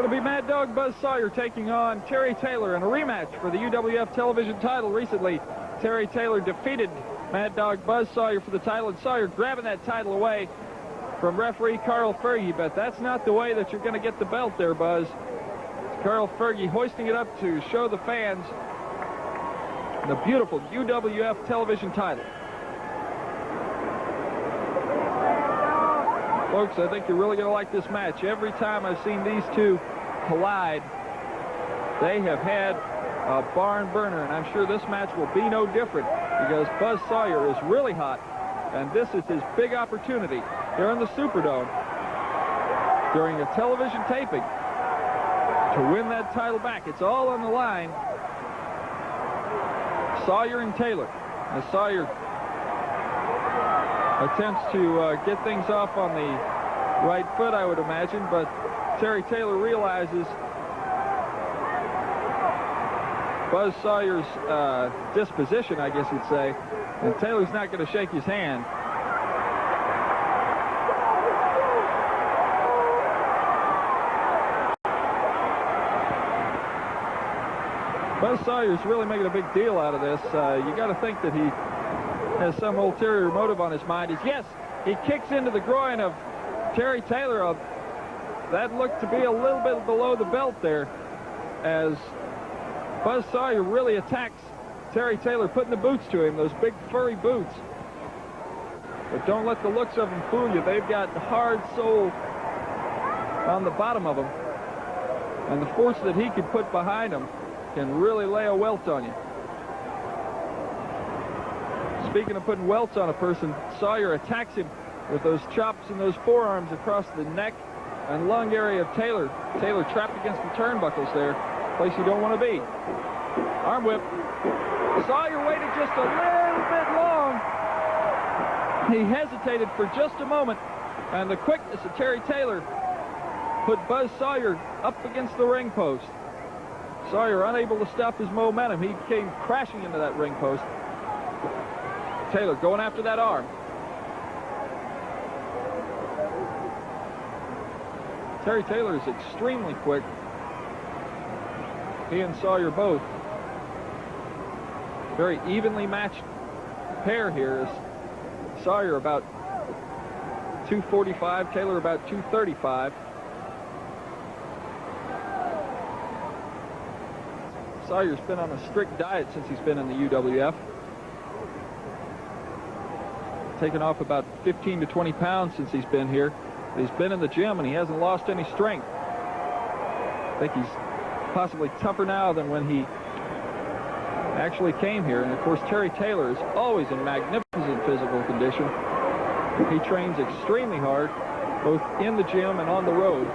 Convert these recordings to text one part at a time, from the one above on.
It'll be Mad Dog Buzz Sawyer taking on Terry Taylor in a rematch for the UWF television title. Recently, Terry Taylor defeated Mad Dog Buzz Sawyer for the title, and Sawyer grabbing that title away from referee Carl Fergie, but that's not the way that you're going to get the belt there, Buzz. It's Carl Fergie hoisting it up to show the fans the beautiful UWF television title. Folks, I think you're really going to like this match. Every time I've seen these two collide, they have had a barn burner, and I'm sure this match will be no different because Buzz Sawyer is really hot, and this is his big opportunity here in the Superdome during a television taping to win that title back. It's all on the line. Sawyer and Taylor. As Sawyer attempts to get things off on the right foot, I would imagine, but Terry Taylor realizes Buzz Sawyer's disposition, I guess you'd say, and Taylor's not going to shake his hand. Buzz Sawyer's really making a big deal out of this. You got to think that he has some ulterior motive on his mind. Yes, he kicks into the groin of Terry Taylor. That looked to be a little bit below the belt there, as Buzz Sawyer really attacks Terry Taylor, putting the boots to him, those big furry boots. But don't let the looks of them fool you. They've got hard sole on the bottom of them, and the force that he could put behind them can really lay a welt on you. Speaking of putting welts on a person, Sawyer attacks him with those chops and those forearms across the neck and lung area of Taylor. Taylor trapped against the turnbuckles there, place you don't want to be. Arm whip. Sawyer waited just a little bit long. He hesitated for just a moment, and the quickness of Terry Taylor put Buzz Sawyer up against the ring post. Sawyer unable to stop his momentum. He came crashing into that ring post. Taylor going after that arm. Terry Taylor is extremely quick. He and Sawyer both. Very evenly matched pair here. Is Sawyer about 245, Taylor about 235. Sawyer's been on a strict diet since he's been in the UWF. Taken off about 15 to 20 pounds since he's been here. He's been in the gym and he hasn't lost any strength. I think he's possibly tougher now than when he actually came here. And of course, Terry Taylor is always in magnificent physical condition. He trains extremely hard, both in the gym and on the road.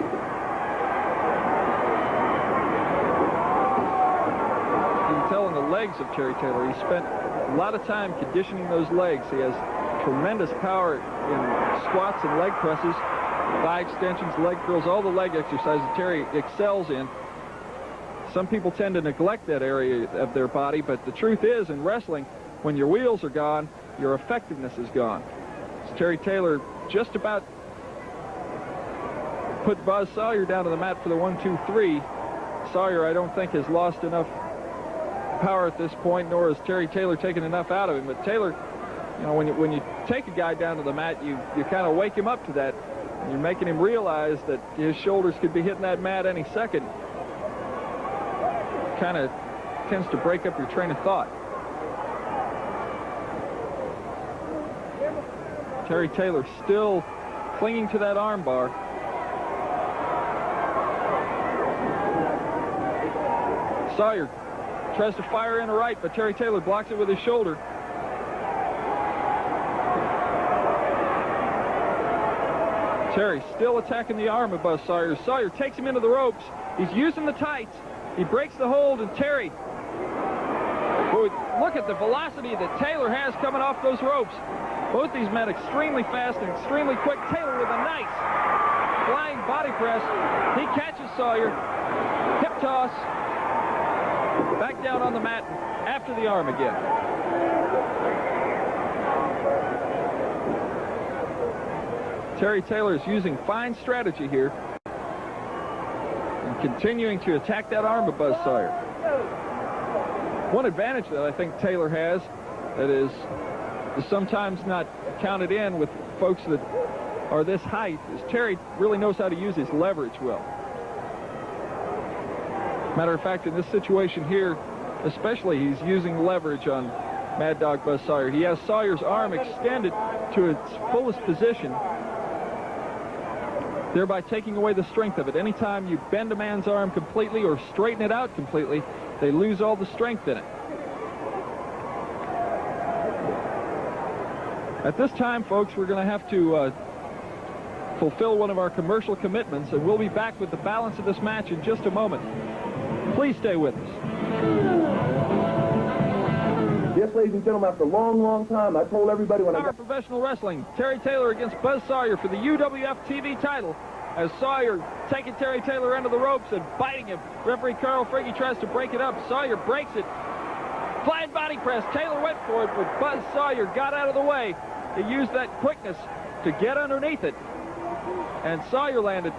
In the legs of Terry Taylor, he spent a lot of time conditioning those legs. He has tremendous power in squats and leg presses, thigh extensions, leg curls, all the leg exercises Terry excels in. Some people tend to neglect that area of their body, but the truth is, in wrestling, when your wheels are gone, your effectiveness is gone. So Terry Taylor just about put Buzz Sawyer down to the mat for the 1-2-3. Sawyer, I don't think, has lost enough power at this point, nor has Terry Taylor taken enough out of him. But Taylor, you know, when you take a guy down to the mat, you kind of wake him up to that. You're making him realize that his shoulders could be hitting that mat any second. Kind of tends to break up your train of thought. Terry Taylor still clinging to that arm bar. Sawyer tries to fire in a right, but Terry Taylor blocks it with his shoulder. Terry still attacking the arm of Buzz Sawyer. Sawyer takes him into the ropes. He's using the tights. He breaks the hold, and Terry, boy, look at the velocity that Taylor has coming off those ropes. Both these men extremely fast and extremely quick. Taylor with a nice flying body press. He catches Sawyer. Hip toss. Back down on the mat after the arm again. Terry Taylor is using fine strategy here. And continuing to attack that arm of Buzz Sawyer. One advantage that I think Taylor has that is sometimes not counted in with folks that are this height is Terry really knows how to use his leverage well. Matter of fact, in this situation here, especially, he's using leverage on Mad Dog Buzz Sawyer. He has Sawyer's arm extended to its fullest position, thereby taking away the strength of it. Anytime you bend a man's arm completely or straighten it out completely, they lose all the strength in it. At this time, folks, we're going to have to fulfill one of our commercial commitments, and we'll be back with the balance of this match in just a moment. Please stay with us. Yes, ladies and gentlemen, after a long time, I told everybody when I got... Professional wrestling, Terry Taylor against Buzz Sawyer for the UWF TV title, as Sawyer taking Terry Taylor into the ropes and biting him. Referee Carl Frigge tries to break it up. Sawyer breaks it. Flying body press. Taylor went for it, but Buzz Sawyer got out of the way. He used that quickness to get underneath it. And Taylor landed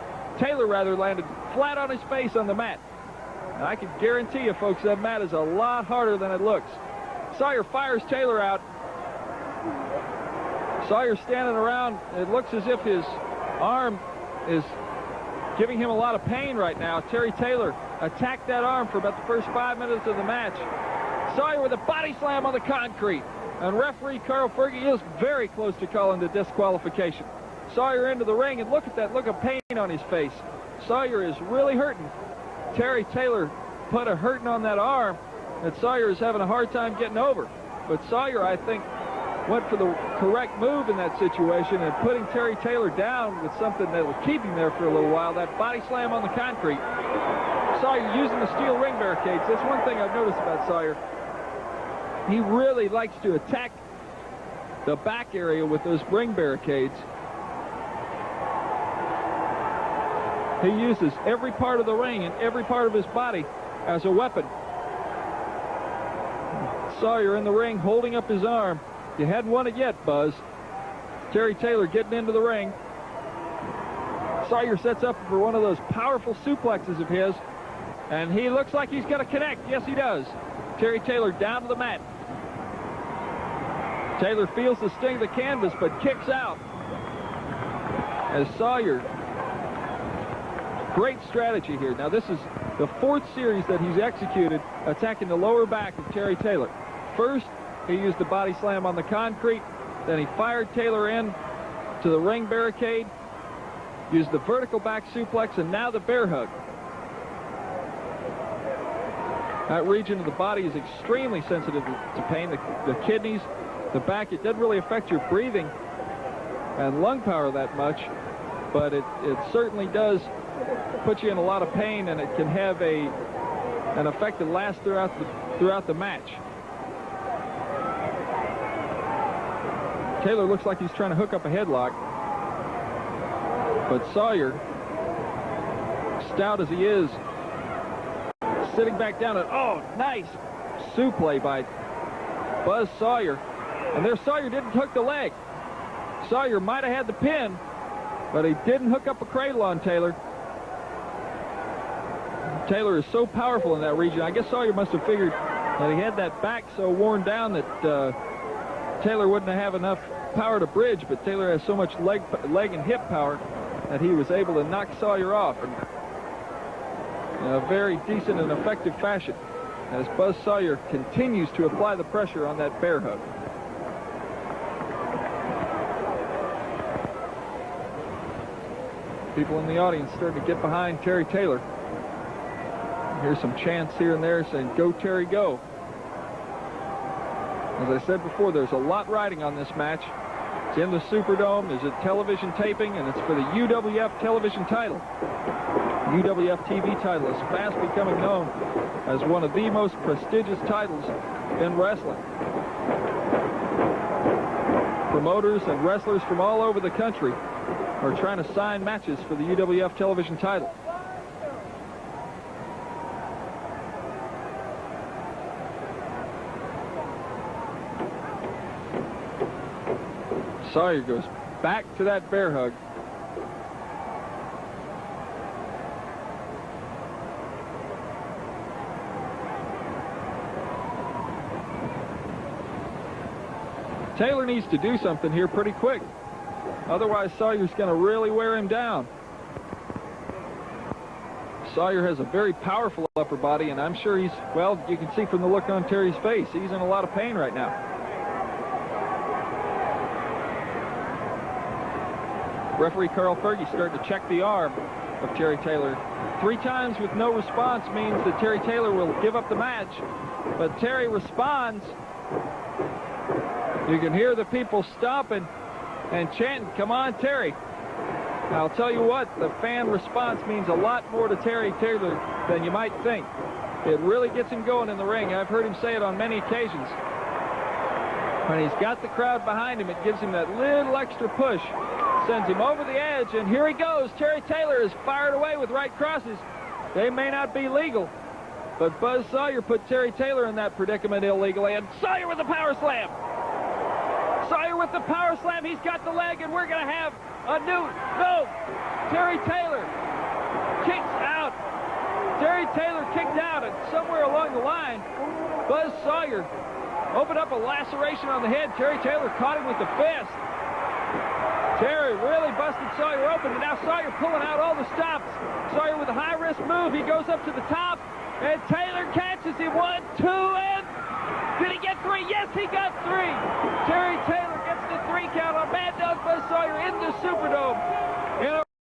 flat on his face on the mat. And I can guarantee you, folks, that mat is a lot harder than it looks. Sawyer fires Taylor out. Sawyer's standing around. It looks as if his arm is giving him a lot of pain right now. Terry Taylor attacked that arm for about the first 5 minutes of the match. Sawyer with a body slam on the concrete. And referee Carl Frigge is very close to calling the disqualification. Sawyer into the ring, and look at that look of pain on his face. Sawyer is really hurting. Terry Taylor put a hurting on that arm that Sawyer is having a hard time getting over. But Sawyer, I think, went for the correct move in that situation and putting Terry Taylor down with something that would keep him there for a little while. That body slam on the concrete. Sawyer using the steel ring barricades. That's one thing I've noticed about Sawyer. He really likes to attack the back area with those ring barricades. He uses every part of the ring and every part of his body as a weapon. Sawyer in the ring holding up his arm. You hadn't won it yet, Buzz. Terry Taylor getting into the ring. Sawyer sets up for one of those powerful suplexes of his, and he looks like he's going to connect. Yes, he does. Terry Taylor down to the mat. Taylor feels the sting of the canvas, but kicks out. As Sawyer, great strategy here. Now, this is the fourth series that he's executed attacking the lower back of Terry Taylor. First, he used the body slam on the concrete. Then he fired Taylor in to the ring barricade, used the vertical back suplex, and now the bear hug. That region of the body is extremely sensitive to pain. The kidneys, the back, it doesn't really affect your breathing and lung power that much, but it certainly does put you in a lot of pain, and it can have an effect that lasts throughout the match. Taylor looks like he's trying to hook up a headlock, but Sawyer, stout as he is, sitting back down, and oh, nice suplex by Buzz Sawyer. And there Sawyer didn't hook the leg. Sawyer might have had the pin, but he didn't hook up a cradle on Taylor. Taylor is so powerful in that region. I guess Sawyer must have figured that he had that back so worn down that Taylor wouldn't have enough power to bridge, but Taylor has so much leg and hip power that he was able to knock Sawyer off in a very decent and effective fashion as Buzz Sawyer continues to apply the pressure on that bear hug. People in the audience starting to get behind Terry Taylor. Here's some chants here and there saying, "Go, Terry, go." As I said before, there's a lot riding on this match. It's in the Superdome. There's a television taping, and it's for the UWF television title. UWF TV title is fast becoming known as one of the most prestigious titles in wrestling. Promoters and wrestlers from all over the country are trying to sign matches for the UWF television title. Sawyer goes back to that bear hug. Taylor needs to do something here pretty quick. Otherwise, Sawyer's going to really wear him down. Sawyer has a very powerful upper body, and I'm sure he's, well, you can see from the look on Terry's face, he's in a lot of pain right now. Referee Carl Fergie starting to check the arm of Terry Taylor. 3 times with no response means that Terry Taylor will give up the match, but Terry responds. You can hear the people stomping and chanting, "Come on, Terry." Now, I'll tell you what, the fan response means a lot more to Terry Taylor than you might think. It really gets him going in the ring. I've heard him say it on many occasions. When he's got the crowd behind him, it gives him that little extra push, sends him over the edge, and here he goes. Terry Taylor is fired away with right crosses. They may not be legal, but Buzz Sawyer put Terry Taylor in that predicament illegally, and Sawyer with the power slam. Sawyer with the power slam. He's got the leg, and we're going to have a new, no, Terry Taylor kicks out. Terry Taylor kicked out, and somewhere along the line, Buzz Sawyer opened up a laceration on the head. Terry Taylor caught him with the fist. Terry really busted Sawyer open, and now Sawyer pulling out all the stops. Sawyer with a high-risk move. He goes up to the top, and Taylor catches him. 1, 2, and did he get 3? Yes, he got 3. Terry Taylor gets the 3 count on Mad Dog Buzz Sawyer in the Superdome.